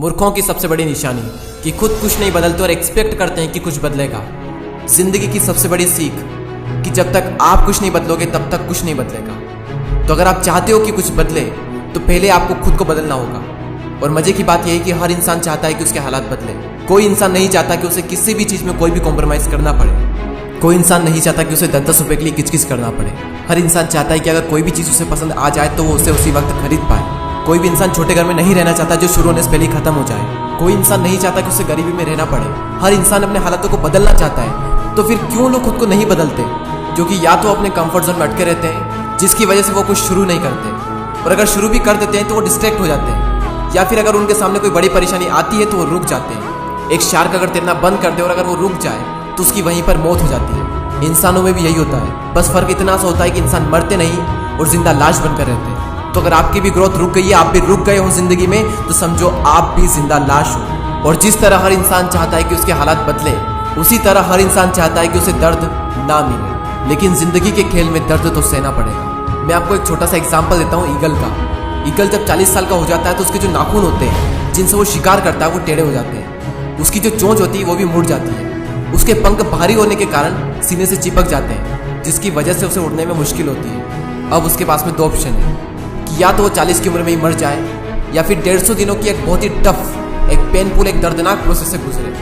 मूर्खों की सबसे बड़ी निशानी कि खुद कुछ नहीं बदलते और एक्सपेक्ट करते हैं कि कुछ बदलेगा। जिंदगी की सबसे बड़ी सीख कि जब तक आप कुछ नहीं बदलोगे तब तक कुछ नहीं बदलेगा। तो अगर आप चाहते हो कि कुछ बदले तो पहले आपको खुद को बदलना होगा। और मजे की बात यह है कि हर इंसान चाहता है कि उसके हालात बदले। कोई इंसान नहीं चाहता कि उसे किसी भी चीज में कोई भी कॉम्प्रोमाइज करना पड़े। कोई इंसान नहीं चाहता कि उसे 10-10 रुपए के लिए किचकिच करना पड़े। हर इंसान चाहता है कि अगर कोई भी चीज उसे पसंद आ जाए तो वो उसे उसी वक्त खरीद पाए। कोई भी इंसान छोटे घर में नहीं रहना चाहता जो शुरू होने से पहले ही खत्म हो जाए। कोई इंसान नहीं चाहता कि उसे गरीबी में रहना पड़े। हर इंसान अपने हालातों को बदलना चाहता है। तो फिर क्यों लोग खुद को नहीं बदलते? क्योंकि या तो अपने कंफर्ट जोन में अटके रहते हैं जिसकी वजह से वो कुछ शुरू नहीं करते, और अगर शुरू भी कर देते हैं तो वो डिस्ट्रैक्ट हो जाते हैं, या फिर अगर उनके सामने कोई बड़ी परेशानी आती है तो वो रुक जाते हैं। एक शार्क अगर तैरना बंद कर दे और अगर वो रुक जाए तो उसकी वहीं पर मौत हो जाती है। इंसानों में भी यही होता है, बस फर्क इतना सा होता है कि इंसान मरते नहीं और जिंदा लाश बनकर रहते हैं। तो अगर आपकी भी ग्रोथ रुक गई है, आप भी रुक गए हो जिंदगी में, तो समझो आप भी जिंदा लाश हो। और जिस तरह हर इंसान चाहता है कि उसके हालात बदले, उसी तरह हर इंसान चाहता है कि उसे दर्द ना मिले। लेकिन जिंदगी के खेल में दर्द तो सहना पड़ेगा। मैं आपको एक छोटा सा एग्जांपल देता हूँ ईगल का। ईगल जब 40 साल का हो जाता है तो उसके जो नाखून होते हैं जिनसे वो शिकार करता है वो टेढ़े हो जाते हैं। उसकी जो चोंच होती है वो भी मुड़ जाती है। उसके पंख भारी होने के कारण सीने से चिपक जाते हैं, जिसकी वजह से उसे उड़ने में मुश्किल होती है। अब उसके पास में 2 ऑप्शन है कि या तो वो 40 की उम्र में ही मर जाए, या फिर 150 दिनों की एक बहुत ही टफ, एक पेनफुल, एक दर्दनाक प्रोसेस से गुजरे।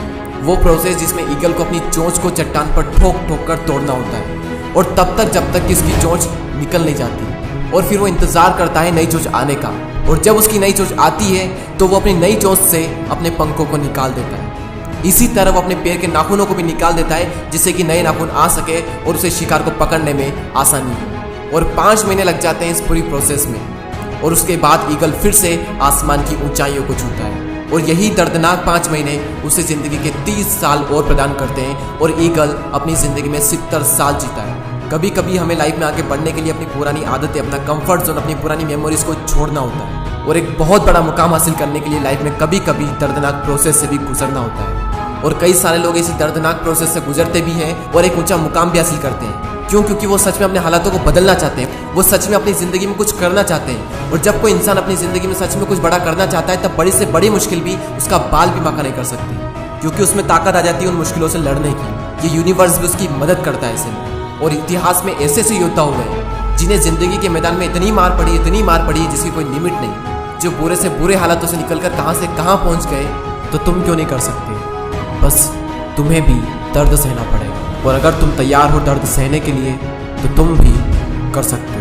वो प्रोसेस जिसमें ईगल को अपनी चोंच को चट्टान पर ठोक ठोक कर तोड़ना होता है, और तब तक जब तक कि इसकी चोंच निकल नहीं जाती। और फिर वो इंतजार करता है नई चोंच आने का, और जब उसकी नई चोंच आती है तो वो अपनी नई चोंच से अपने पंखों को निकाल देता है। इसी तरह वो अपने पैर के नाखूनों को भी निकाल देता है जिससे कि नए नाखून आ सके और उसे शिकार को पकड़ने में आसानी हो। और 5 महीने लग जाते हैं इस पूरी प्रोसेस में, और उसके बाद ईगल फिर से आसमान की ऊंचाइयों को छूता है। और यही दर्दनाक 5 महीने उसे जिंदगी के 30 साल और प्रदान करते हैं, और ईगल अपनी जिंदगी में 70 साल जीता है। कभी कभी हमें लाइफ में आगे बढ़ने के लिए अपनी पुरानी आदतें, अपना कंफर्ट जोन, अपनी पुरानी मेमोरीज को छोड़ना होता है, और एक बहुत बड़ा मुकाम हासिल करने के लिए लाइफ में कभी कभी दर्दनाक प्रोसेस से भी गुजरना होता है। और कई सारे लोग इसी दर्दनाक प्रोसेस से गुजरते भी हैं और एक ऊंचा मुकाम भी हासिल करते हैं। क्यों? क्योंकि वो सच में अपने हालातों को बदलना चाहते हैं, वो सच में अपनी जिंदगी में कुछ करना चाहते हैं। और जब कोई इंसान अपनी जिंदगी में सच में कुछ बड़ा करना चाहता है तब बड़ी से बड़ी मुश्किल भी उसका बाल भी बांका नहीं कर सकती, क्योंकि उसमें ताकत आ जाती है उन मुश्किलों से लड़ने की। ये यूनिवर्स भी उसकी मदद करता है ऐसे में। और इतिहास में ऐसे ऐसे योद्धा हुए हैं जिन्हें जिंदगी के मैदान में इतनी मार पड़ी है जिसकी कोई लिमिट नहीं, जो बुरे से बुरे हालातों से निकलकर कहां से कहां पहुंच गए। तो तुम क्यों नहीं कर सकते? बस तुम्हें भी दर्द सहना पड़ेगा, और अगर तुम तैयार हो दर्द सहने के लिए तो तुम भी कर सकते हो।